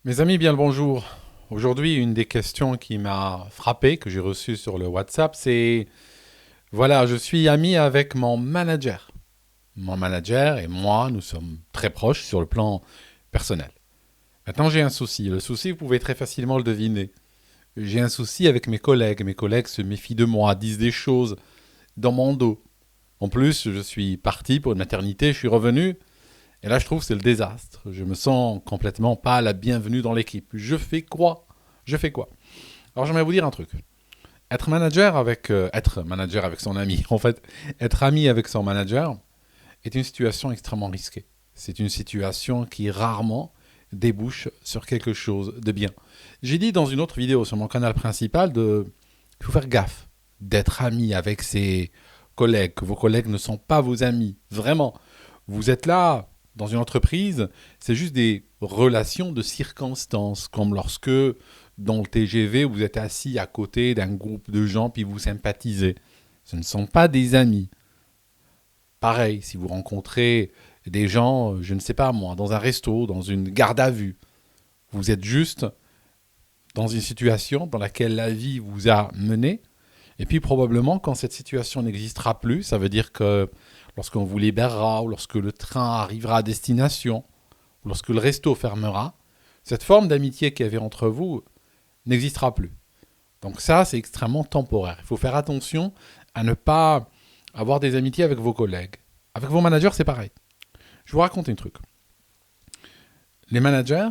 Mes amis, bien le bonjour. Aujourd'hui, une des questions qui m'a frappé, que j'ai reçue sur le WhatsApp, c'est, voilà, je suis ami avec mon manager. Mon manager et moi, nous sommes très proches sur le plan personnel. Maintenant, j'ai un souci. Le souci, vous pouvez très facilement le deviner. J'ai un souci avec mes collègues. Mes collègues se méfient de moi, disent des choses dans mon dos. En plus, je suis parti pour une maternité, je suis revenu, et là, je trouve que c'est le désastre. Je me sens complètement pas la bienvenue dans l'équipe. Je fais quoi? Je fais quoi? Alors, j'aimerais vous dire un truc. Être manager avec son ami, en fait, être ami avec son manager est une situation extrêmement risquée. C'est une situation qui rarement débouche sur quelque chose de bien. J'ai dit dans une autre vidéo sur mon canal principal qu'il faut faire gaffe d'être ami avec ses collègues, que vos collègues ne sont pas vos amis. Vraiment, vous êtes là dans une entreprise, c'est juste des relations de circonstances, comme lorsque dans le TGV, vous êtes assis à côté d'un groupe de gens puis vous sympathisez. Ce ne sont pas des amis. Pareil, si vous rencontrez des gens, je ne sais pas moi, dans un resto, dans une garde à vue, vous êtes juste dans une situation dans laquelle la vie vous a mené. Et puis probablement, quand cette situation n'existera plus, ça veut dire que lorsqu'on vous libérera, ou lorsque le train arrivera à destination, ou lorsque le resto fermera, cette forme d'amitié qu'il y avait entre vous n'existera plus. Donc ça, c'est extrêmement temporaire. Il faut faire attention à ne pas avoir des amitiés avec vos collègues. Avec vos managers, c'est pareil. Je vous raconte un truc. Les managers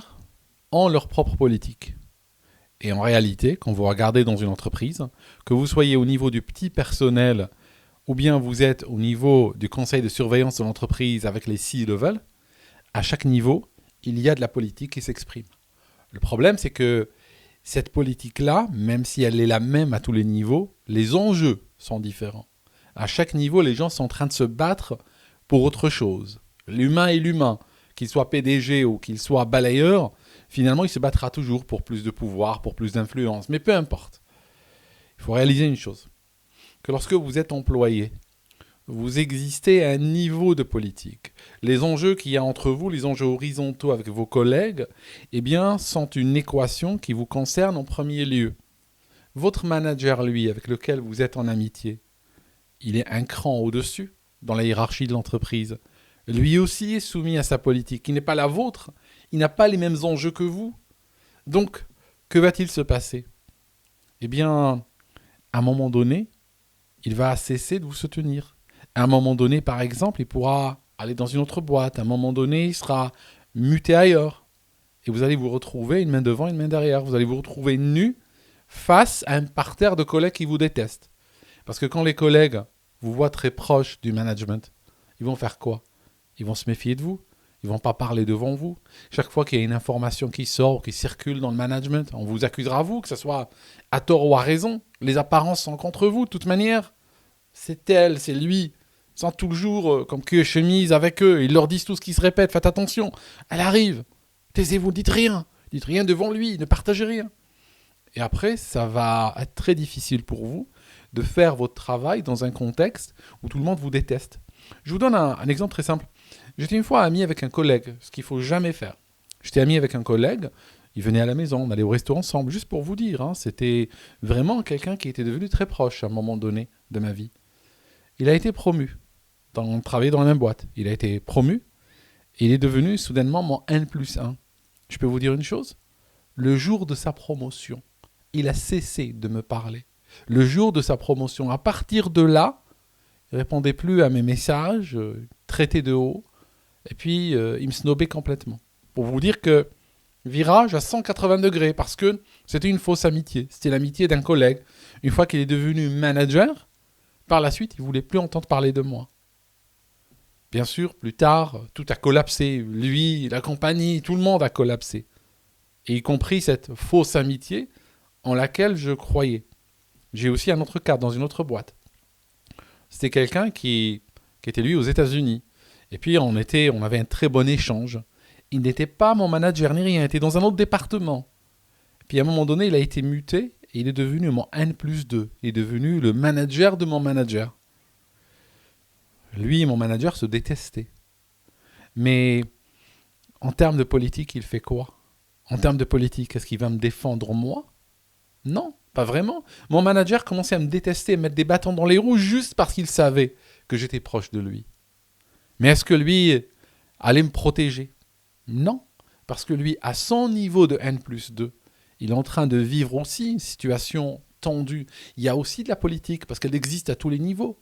ont leur propre politique. Et en réalité, quand vous regardez dans une entreprise, que vous soyez au niveau du petit personnel ou bien vous êtes au niveau du conseil de surveillance de l'entreprise avec les C-level, à chaque niveau, il y a de la politique qui s'exprime. Le problème, c'est que cette politique-là, même si elle est la même à tous les niveaux, les enjeux sont différents. À chaque niveau, les gens sont en train de se battre pour autre chose. L'humain est l'humain. Qu'il soit PDG ou qu'il soit balayeur, finalement, il se battra toujours pour plus de pouvoir, pour plus d'influence. Mais peu importe. Il faut réaliser une chose. Que lorsque vous êtes employé, vous existez à un niveau de politique. Les enjeux qu'il y a entre vous, les enjeux horizontaux avec vos collègues, eh bien, sont une équation qui vous concerne en premier lieu. Votre manager, lui, avec lequel vous êtes en amitié, il est un cran au-dessus dans la hiérarchie de l'entreprise. Lui aussi est soumis à sa politique, qui n'est pas la vôtre. Il n'a pas les mêmes enjeux que vous. Donc, que va-t-il se passer? Eh bien, à un moment donné, il va cesser de vous soutenir. À un moment donné, par exemple, il pourra aller dans une autre boîte. À un moment donné, il sera muté ailleurs. Et vous allez vous retrouver une main devant, une main derrière. Vous allez vous retrouver nu face à un parterre de collègues qui vous détestent. Parce que quand les collègues vous voient très proche du management, ils vont faire quoi? Ils vont se méfier de vous. Ils ne vont pas parler devant vous. Chaque fois qu'il y a une information qui sort, qui circule dans le management, on vous accusera vous, que ce soit à tort ou à raison. Les apparences sont contre vous, de toute manière. C'est elle, c'est lui. Ils sont toujours comme queue et chemise avec eux. Ils leur disent tout ce qui se répète. Faites attention. Elle arrive. Taisez-vous, dites rien. Dites rien devant lui. Ne partagez rien. Et après, ça va être très difficile pour vous de faire votre travail dans un contexte où tout le monde vous déteste. Je vous donne un exemple très simple. J'étais une fois ami avec un collègue, ce qu'il ne faut jamais faire. J'étais ami avec un collègue, il venait à la maison, on allait au resto ensemble, juste pour vous dire. C'était vraiment quelqu'un qui était devenu très proche à un moment donné de ma vie. Il a été promu, on travaillait dans la même boîte. Il a été promu et il est devenu soudainement mon N plus 1. Je peux vous dire une chose? Le jour de sa promotion, il a cessé de me parler. Le jour de sa promotion, à partir de là, il ne répondait plus à mes messages, traitait de haut, et puis il me snobait complètement. Pour vous dire que virage à 180 degrés, parce que c'était une fausse amitié. C'était l'amitié d'un collègue. Une fois qu'il est devenu manager, par la suite, il ne voulait plus entendre parler de moi. Bien sûr, plus tard, tout a collapsé. Lui, la compagnie, tout le monde a collapsé. Et y compris cette fausse amitié en laquelle je croyais. J'ai aussi un autre cas dans une autre boîte. C'était quelqu'un qui était lui aux États-Unis. Et puis on avait un très bon échange. Il n'était pas mon manager ni rien, il était dans un autre département. Puis à un moment donné, il a été muté et il est devenu mon N plus 2. Il est devenu le manager de mon manager. Lui et mon manager se détestaient. Mais en termes de politique, il fait quoi? En termes de politique, est-ce qu'il va me défendre moi? Non, pas vraiment. Mon manager commençait à me détester, à mettre des bâtons dans les roues juste parce qu'il savait que j'étais proche de lui. Mais est-ce que lui allait me protéger? Non, parce que lui, à son niveau de N+2, il est en train de vivre aussi une situation tendue. Il y a aussi de la politique, parce qu'elle existe à tous les niveaux.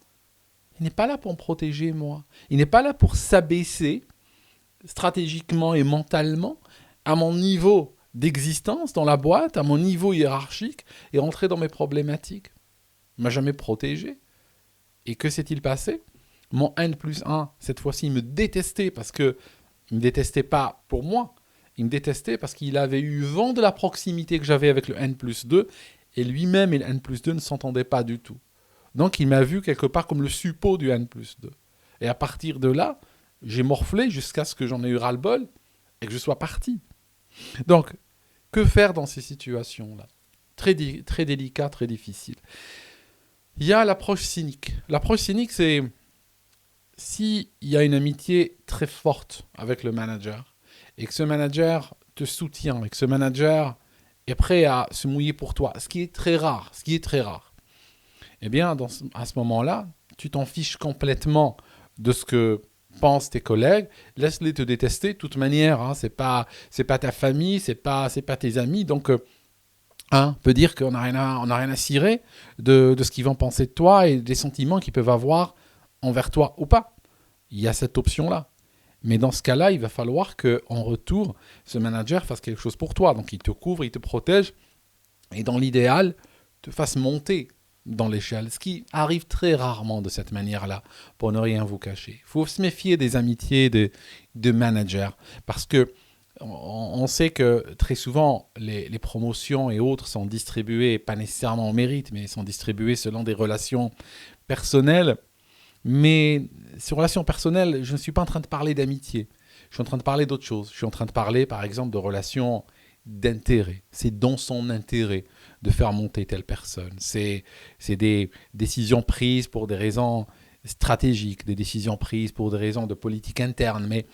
Il n'est pas là pour me protéger, moi. Il n'est pas là pour s'abaisser stratégiquement et mentalement à mon niveau d'existence dans la boîte, à mon niveau hiérarchique, et rentrer dans mes problématiques. Il ne m'a jamais protégé. Et que s'est-il passé? Mon N+1, cette fois-ci, il me détestait parce que il ne me détestait pas pour moi. Il me détestait parce qu'il avait eu vent de la proximité que j'avais avec le N+2 et lui-même et le N+2 ne s'entendaient pas du tout. Donc il m'a vu quelque part comme le suppôt du N+2. Et à partir de là, j'ai morflé jusqu'à ce que j'en ai eu ras-le-bol et que je sois parti. Donc, que faire dans ces situations-là? Très délicat, très difficile. Il y a l'approche cynique. L'approche cynique, c'est s'il y a une amitié très forte avec le manager et que ce manager te soutient et que ce manager est prêt à se mouiller pour toi, ce qui est très rare, eh bien, à ce moment-là, tu t'en fiches complètement de ce que pensent tes collègues, laisse-les te détester. De toute manière, hein, c'est pas ta famille, c'est pas tes amis, donc peut dire qu'on n'a rien à cirer de ce qu'ils vont penser de toi et des sentiments qu'ils peuvent avoir envers toi ou pas. Il y a cette option-là. Mais dans ce cas-là, il va falloir qu'en retour, ce manager fasse quelque chose pour toi. Donc il te couvre, il te protège et dans l'idéal, te fasse monter dans l'échelle, ce qui arrive très rarement de cette manière-là, pour ne rien vous cacher. Il faut se méfier des amitiés de managers, parce que on sait que très souvent, les promotions et autres sont distribuées, pas nécessairement au mérite, mais sont distribuées selon des relations personnelles. Mais ces relations personnelles, je ne suis pas en train de parler d'amitié. Je suis en train de parler d'autre chose. Je suis en train de parler, par exemple, de relations d'intérêt. C'est dans son intérêt de faire monter telle personne. C'est des décisions prises pour des raisons stratégiques, des décisions prises pour des raisons de politique interne, mais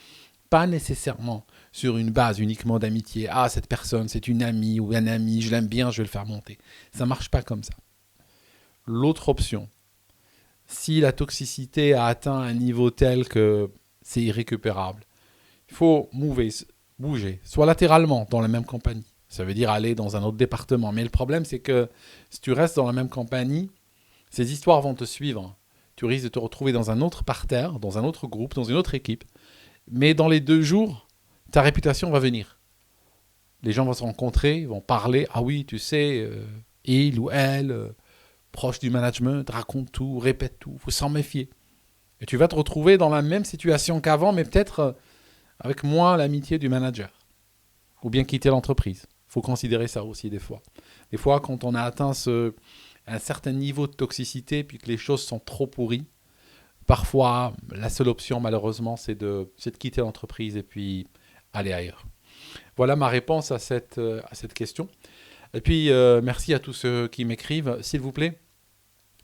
pas nécessairement sur une base uniquement d'amitié. Ah, cette personne, c'est une amie ou un ami, je l'aime bien, je vais le faire monter. Ça ne marche pas comme ça. L'autre option, si la toxicité a atteint un niveau tel que c'est irrécupérable, il faut bouger, soit latéralement dans la même compagnie. Ça veut dire aller dans un autre département. Mais le problème, c'est que si tu restes dans la même compagnie, ces histoires vont te suivre. Tu risques de te retrouver dans un autre parterre, dans un autre groupe, dans une autre équipe. Mais dans les 2 jours, ta réputation va venir. Les gens vont se rencontrer, ils vont parler. Ah oui, tu sais, il ou elle, proche du management, raconte tout, répète tout. Il faut s'en méfier. Et tu vas te retrouver dans la même situation qu'avant, mais peut-être avec moins l'amitié du manager. Ou bien quitter l'entreprise. Il faut considérer ça aussi des fois. Des fois, quand on a atteint un certain niveau de toxicité, puis que les choses sont trop pourries, parfois, la seule option, malheureusement, c'est de quitter l'entreprise et puis aller ailleurs. Voilà ma réponse à cette question. Et puis, merci à tous ceux qui m'écrivent. S'il vous plaît,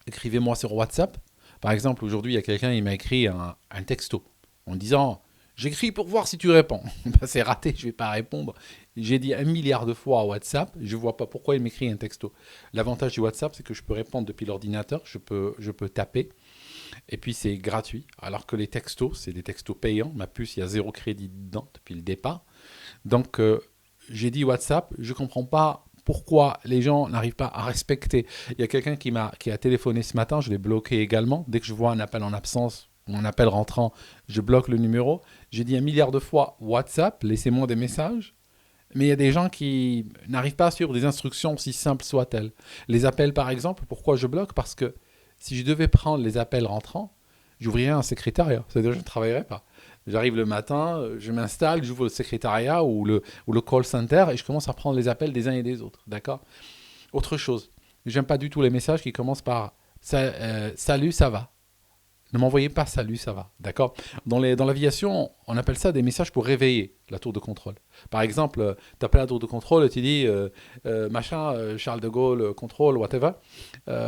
écrivez-moi sur WhatsApp. Par exemple, aujourd'hui, il y a quelqu'un qui m'a écrit un texto en disant « J'écris pour voir si tu réponds. » C'est raté, je ne vais pas répondre. J'ai dit 1 milliard de fois à WhatsApp, je ne vois pas pourquoi il m'écrit un texto. L'avantage du WhatsApp, c'est que je peux répondre depuis l'ordinateur, je peux taper. Et puis c'est gratuit, alors que les textos, c'est des textos payants. Ma puce, il y a 0 crédit dedans depuis le départ. Donc j'ai dit WhatsApp, je ne comprends pas pourquoi les gens n'arrivent pas à respecter. Il y a quelqu'un qui a téléphoné ce matin, je l'ai bloqué également. Dès que je vois un appel en absence ou un appel rentrant, je bloque le numéro. J'ai dit 1 milliard de fois WhatsApp, laissez-moi des messages. Mais il y a des gens qui n'arrivent pas à suivre des instructions aussi simples soient-elles. Les appels par exemple, pourquoi je bloque? Parce que si je devais prendre les appels rentrants, j'ouvrirais un secrétariat. C'est-à-dire que je ne travaillerais pas. J'arrive le matin, je m'installe, j'ouvre le secrétariat ou le call center et je commence à prendre les appels des uns et des autres. D'accord? Autre chose, j'aime pas du tout les messages qui commencent par salut, ça va. Ne m'envoyez pas salut, ça va. D'accord? Dans l'aviation, on appelle ça des messages pour réveiller la tour de contrôle. Par exemple, tu appelles la tour de contrôle et tu dis Charles de Gaulle, contrôle, whatever.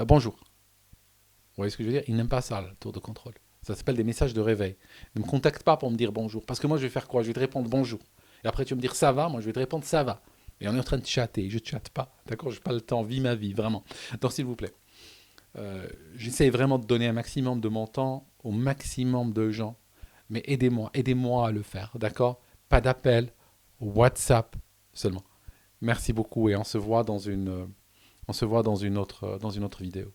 Bonjour. Vous voyez ce que je veux dire? Ils n'aiment pas ça, la tour de contrôle. Ça s'appelle des messages de réveil. Ne me contacte pas pour me dire bonjour. Parce que moi, je vais faire quoi? Je vais te répondre bonjour. Et après, tu vas me dire ça va. Moi, je vais te répondre ça va. Et on est en train de chatter, je chatte pas, d'accord? Je n'ai pas le temps, vis ma vie, vraiment. Donc s'il vous plaît, j'essaie vraiment de donner un maximum de mon temps au maximum de gens, mais aidez-moi à le faire, d'accord? Pas d'appel, WhatsApp seulement. Merci beaucoup et on se voit dans une autre vidéo.